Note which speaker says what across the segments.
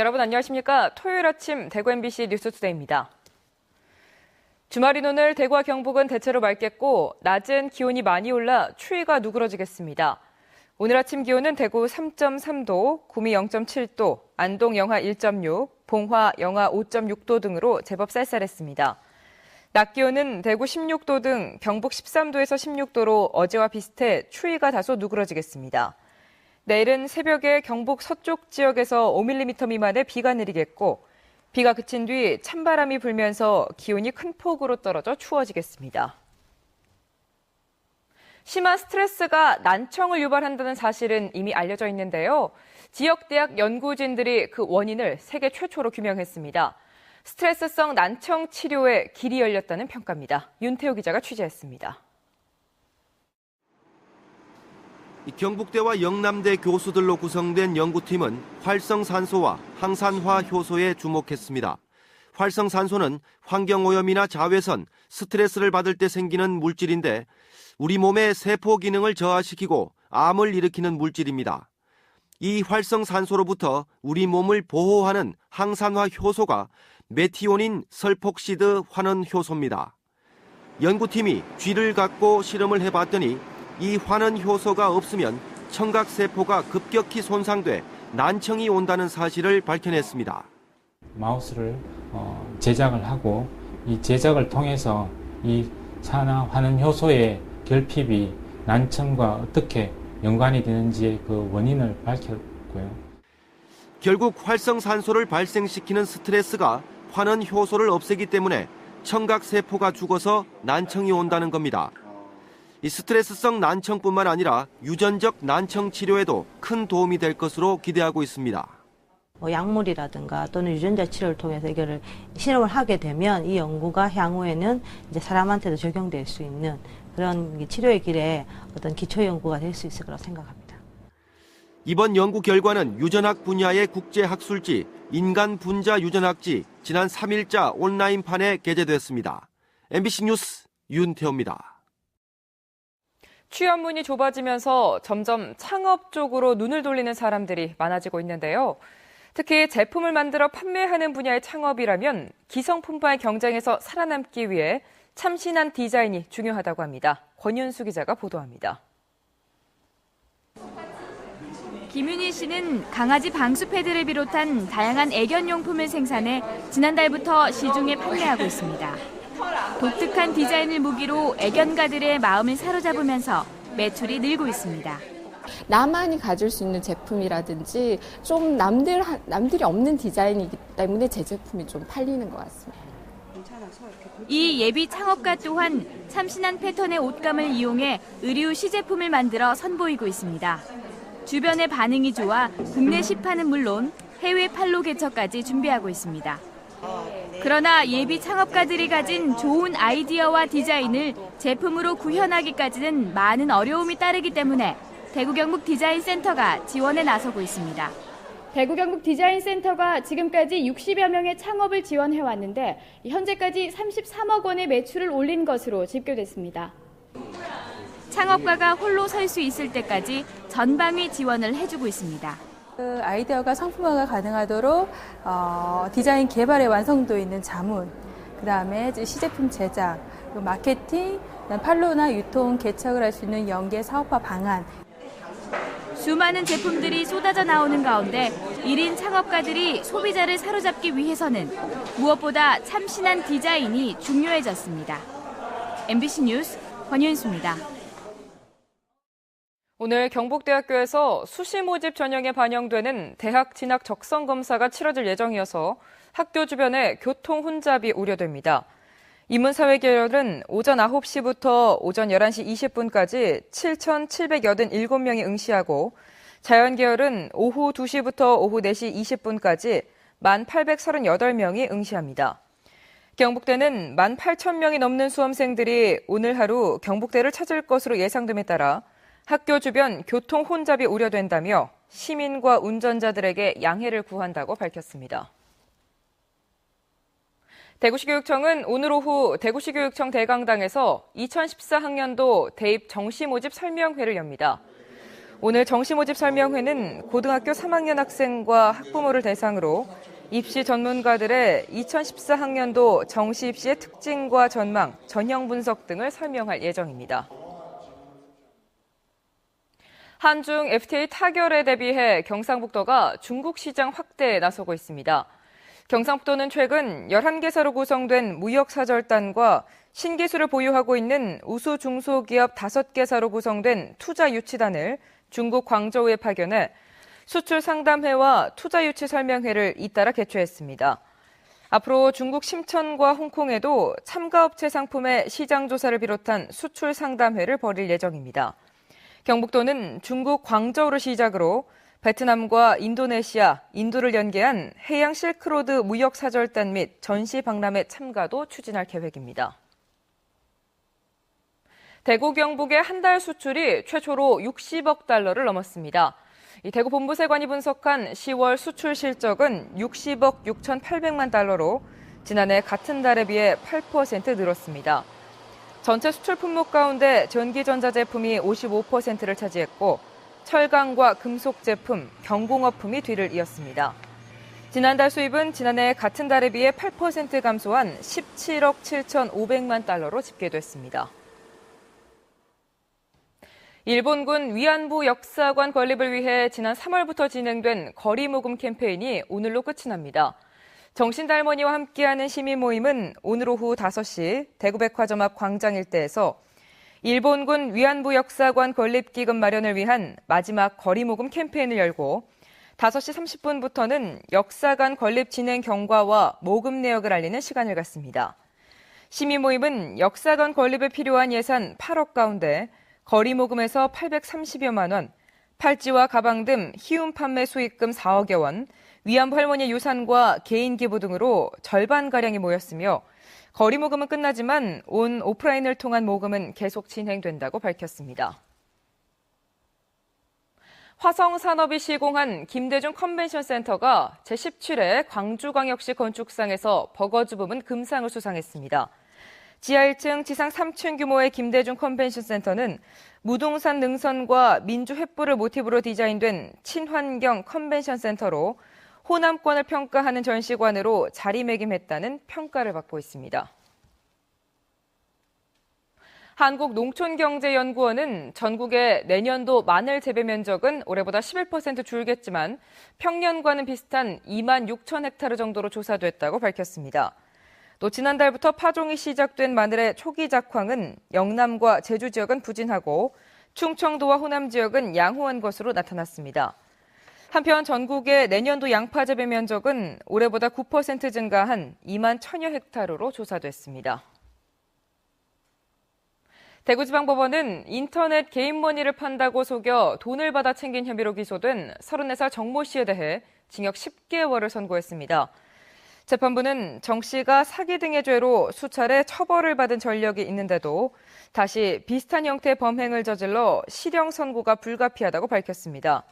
Speaker 1: 여러분 안녕하십니까? 토요일 아침 대구 MBC 뉴스투데이입니다. 주말인 오늘 대구와 경북은 대체로 맑겠고 낮은 기온이 많이 올라 추위가 누그러지겠습니다. 오늘 아침 기온은 대구 3.3도, 구미 0.7도, 안동 영하 1.6, 봉화 영하 5.6도 등으로 제법 쌀쌀했습니다. 낮 기온은 대구 16도 등 경북 13도에서 16도로 어제와 비슷해 추위가 다소 누그러지겠습니다. 내일은 새벽에 경북 서쪽 지역에서 5mm 미만의 비가 내리겠고 비가 그친 뒤 찬바람이 불면서 기온이 큰 폭으로 떨어져 추워지겠습니다. 심한 스트레스가 난청을 유발한다는 사실은 이미 알려져 있는데요. 지역 대학 연구진들이 그 원인을 세계 최초로 규명했습니다. 스트레스성 난청 치료에 길이 열렸다는 평가입니다. 윤태호 기자가 취재했습니다.
Speaker 2: 경북대와 영남대 교수들로 구성된 연구팀은 활성산소와 항산화 효소에 주목했습니다. 활성산소는 환경오염이나 자외선, 스트레스를 받을 때 생기는 물질인데 우리 몸의 세포 기능을 저하시키고 암을 일으키는 물질입니다. 이 활성산소로부터 우리 몸을 보호하는 항산화 효소가 메티오닌 설폭시드 환원 효소입니다. 연구팀이 쥐를 갖고 실험을 해봤더니 이 환원 효소가 없으면 청각세포가 급격히 손상돼 난청이 온다는 사실을 밝혀냈습니다.
Speaker 3: 마우스를 제작을 하고 이 제작을 통해서 이 산화 환원 효소의 결핍이 난청과 어떻게 연관이 되는지의 그 원인을 밝혔고요.
Speaker 2: 결국 활성산소를 발생시키는 스트레스가 환원 효소를 없애기 때문에 청각세포가 죽어서 난청이 온다는 겁니다. 이 스트레스성 난청뿐만 아니라 유전적 난청 치료에도 큰 도움이 될 것으로 기대하고 있습니다.
Speaker 4: 약물이라든가 또는 유전자 치료를 통해서 이거를 실험을 하게 되면 이 연구가 향후에는 이제 사람한테도 적용될 수 있는 그런 치료의 길에 어떤 기초 연구가 될 수 있을 거라고 생각합니다.
Speaker 2: 이번 연구 결과는 유전학 분야의 국제학술지 인간 분자 유전학지 지난 3일자 온라인판에 게재됐습니다. MBC 뉴스 윤태호입니다.
Speaker 1: 취업 문이 좁아지면서 점점 창업 쪽으로 눈을 돌리는 사람들이 많아지고 있는데요. 특히 제품을 만들어 판매하는 분야의 창업이라면 기성품과의 경쟁에서 살아남기 위해 참신한 디자인이 중요하다고 합니다. 권윤수 기자가 보도합니다.
Speaker 5: 김윤희 씨는 강아지 방수 패드를 비롯한 다양한 애견용품을 생산해 지난달부터 시중에 판매하고 있습니다. 독특한 디자인을 무기로 애견가들의 마음을 사로잡으면서 매출이 늘고 있습니다.
Speaker 6: 나만이 가질 수 있는 제품이라든지 좀 남들이 없는 디자인이기 때문에 제 제품이 좀 팔리는 것 같습니다.
Speaker 5: 이 예비 창업가 또한 참신한 패턴의 옷감을 이용해 의류 시제품을 만들어 선보이고 있습니다. 주변의 반응이 좋아 국내 시판은 물론 해외 판로 개척까지 준비하고 있습니다. 그러나 예비 창업가들이 가진 좋은 아이디어와 디자인을 제품으로 구현하기까지는 많은 어려움이 따르기 때문에 대구 경북 디자인센터가 지원에 나서고 있습니다.
Speaker 7: 대구 경북 디자인센터가 지금까지 60여 명의 창업을 지원해왔는데 현재까지 33억 원의 매출을 올린 것으로 집계됐습니다.
Speaker 5: 창업가가 홀로 설 수 있을 때까지 전방위 지원을 해주고 있습니다.
Speaker 8: 아이디어가 상품화가 가능하도록 디자인 개발에 완성도 있는 자문, 그다음에 시제품 제작, 마케팅, 판로나 유통 개척을 할 수 있는 연계 사업화 방안.
Speaker 5: 수많은 제품들이 쏟아져 나오는 가운데 1인 창업가들이 소비자를 사로잡기 위해서는 무엇보다 참신한 디자인이 중요해졌습니다. MBC 뉴스 권윤수입니다.
Speaker 1: 오늘 경북대학교에서 수시 모집 전형에 반영되는 대학 진학 적성 검사가 치러질 예정이어서 학교 주변의 교통 혼잡이 우려됩니다. 인문사회 계열은 오전 9시부터 오전 11시 20분까지 7,787명이 응시하고 자연 계열은 오후 2시부터 오후 4시 20분까지 1,838명이 응시합니다. 경북대는 18,000명이 넘는 수험생들이 오늘 하루 경북대를 찾을 것으로 예상됨에 따라 학교 주변 교통 혼잡이 우려된다며 시민과 운전자들에게 양해를 구한다고 밝혔습니다. 대구시교육청은 오늘 오후 대구시교육청 대강당에서 2014학년도 대입 정시 모집 설명회를 엽니다. 오늘 정시 모집 설명회는 고등학교 3학년 학생과 학부모를 대상으로 입시 전문가들의 2014학년도 정시 입시의 특징과 전망, 전형 분석 등을 설명할 예정입니다. 한중 FTA 타결에 대비해 경상북도가 중국 시장 확대에 나서고 있습니다. 경상북도는 최근 11개사로 구성된 무역사절단과 신기술을 보유하고 있는 우수 중소기업 5개사로 구성된 투자유치단을 중국 광저우에 파견해 수출 상담회와 투자유치 설명회를 잇따라 개최했습니다. 앞으로 중국 심천과 홍콩에도 참가업체 상품의 시장조사를 비롯한 수출 상담회를 벌일 예정입니다. 경북도는 중국 광저우를 시작으로 베트남과 인도네시아, 인도를 연계한 해양 실크로드 무역사절단 및 전시 박람회 참가도 추진할 계획입니다. 대구 경북의 한 달 수출이 최초로 60억 달러를 넘었습니다. 대구 본부세관이 분석한 10월 수출 실적은 60억 6,800만 달러로 지난해 같은 달에 비해 8% 늘었습니다. 전체 수출 품목 가운데 전기전자 제품이 55%를 차지했고 철강과 금속 제품, 경공업품이 뒤를 이었습니다. 지난달 수입은 지난해 같은 달에 비해 8% 감소한 17억 7,500만 달러로 집계됐습니다. 일본군 위안부 역사관 건립을 위해 지난 3월부터 진행된 거리 모금 캠페인이 오늘로 끝이 납니다. 정신달머니와 함께하는 시민 모임은 오늘 오후 5시 대구백화점 앞 광장 일대에서 일본군 위안부 역사관 건립 기금 마련을 위한 마지막 거리 모금 캠페인을 열고 5시 30분부터는 역사관 건립 진행 경과와 모금 내역을 알리는 시간을 갖습니다. 시민 모임은 역사관 건립에 필요한 예산 8억 가운데 거리 모금에서 830여만 원, 팔찌와 가방 등 희움 판매 수익금 4억여 원, 위안부 할머니 유산과 개인 기부 등으로 절반가량이 모였으며 거리 모금은 끝나지만 온 오프라인을 통한 모금은 계속 진행된다고 밝혔습니다. 화성산업이 시공한 김대중 컨벤션 센터가 제17회 광주광역시 건축상에서 버거주 부문 금상을 수상했습니다. 지하 1층, 지상 3층 규모의 김대중 컨벤션 센터는 무등산 능선과 민주 횃불을 모티브로 디자인된 친환경 컨벤션 센터로 호남권을 평가하는 전시관으로 자리매김했다는 평가를 받고 있습니다. 한국농촌경제연구원은 전국의 내년도 마늘 재배 면적은 올해보다 11% 줄겠지만 평년과는 비슷한 2만 6천 헥타르 정도로 조사됐다고 밝혔습니다. 또 지난달부터 파종이 시작된 마늘의 초기 작황은 영남과 제주 지역은 부진하고 충청도와 호남 지역은 양호한 것으로 나타났습니다. 한편 전국의 내년도 양파 재배 면적은 올해보다 9% 증가한 2만 1,000여 헥타르로 조사됐습니다. 대구지방법원은 인터넷 개인머니를 판다고 속여 돈을 받아 챙긴 혐의로 기소된 34살 정모 씨에 대해 징역 10개월을 선고했습니다. 재판부는 정 씨가 사기 등의 죄로 수차례 처벌을 받은 전력이 있는데도 다시 비슷한 형태의 범행을 저질러 실형 선고가 불가피하다고 밝혔습니다.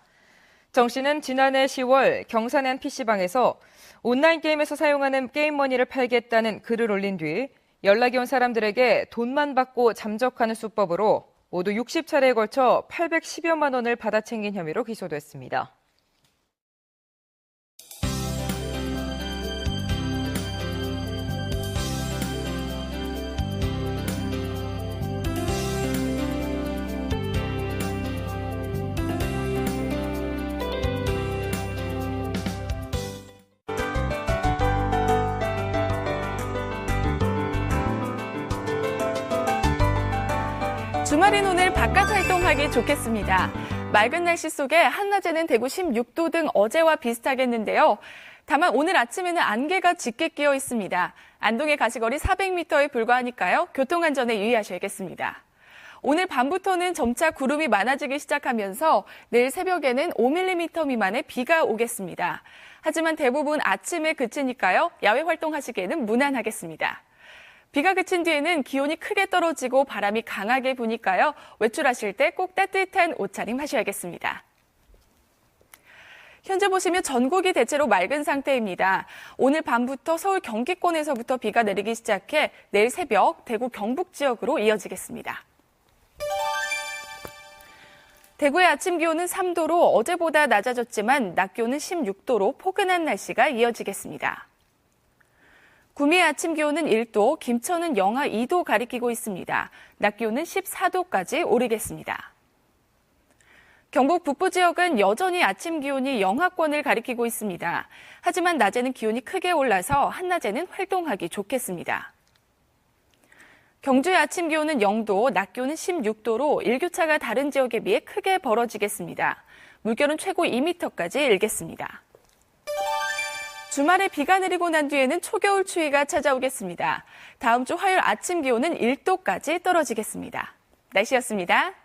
Speaker 1: 정 씨는 지난해 10월 경산의 한 PC방에서 온라인 게임에서 사용하는 게임머니를 팔겠다는 글을 올린 뒤 연락이 온 사람들에게 돈만 받고 잠적하는 수법으로 모두 60차례에 걸쳐 810여만 원을 받아 챙긴 혐의로 기소됐습니다.
Speaker 9: 주말인 오늘 바깥 활동하기 좋겠습니다. 맑은 날씨 속에 한낮에는 대구 16도 등 어제와 비슷하겠는데요. 다만 오늘 아침에는 안개가 짙게 끼어 있습니다. 안동의 가시거리 400m에 불과하니까요. 교통안전에 유의하셔야겠습니다. 오늘 밤부터는 점차 구름이 많아지기 시작하면서 내일 새벽에는 5mm 미만의 비가 오겠습니다. 하지만 대부분 아침에 그치니까요. 야외 활동하시기에는 무난하겠습니다. 비가 그친 뒤에는 기온이 크게 떨어지고 바람이 강하게 부니까요. 외출하실 때 꼭 따뜻한 옷차림 하셔야겠습니다. 현재 보시면 전국이 대체로 맑은 상태입니다. 오늘 밤부터 서울 경기권에서부터 비가 내리기 시작해 내일 새벽 대구 경북 지역으로 이어지겠습니다. 대구의 아침 기온은 3도로 어제보다 낮아졌지만 낮 기온은 16도로 포근한 날씨가 이어지겠습니다. 구미의 아침 기온은 1도, 김천은 영하 2도 가리키고 있습니다. 낮 기온은 14도까지 오르겠습니다. 경북 북부 지역은 여전히 아침 기온이 영하권을 가리키고 있습니다. 하지만 낮에는 기온이 크게 올라서 한낮에는 활동하기 좋겠습니다. 경주의 아침 기온은 0도, 낮 기온은 16도로 일교차가 다른 지역에 비해 크게 벌어지겠습니다. 물결은 최고 2m까지 일겠습니다. 주말에 비가 내리고 난 뒤에는 초겨울 추위가 찾아오겠습니다. 다음 주 화요일 아침 기온은 1도까지 떨어지겠습니다. 날씨였습니다.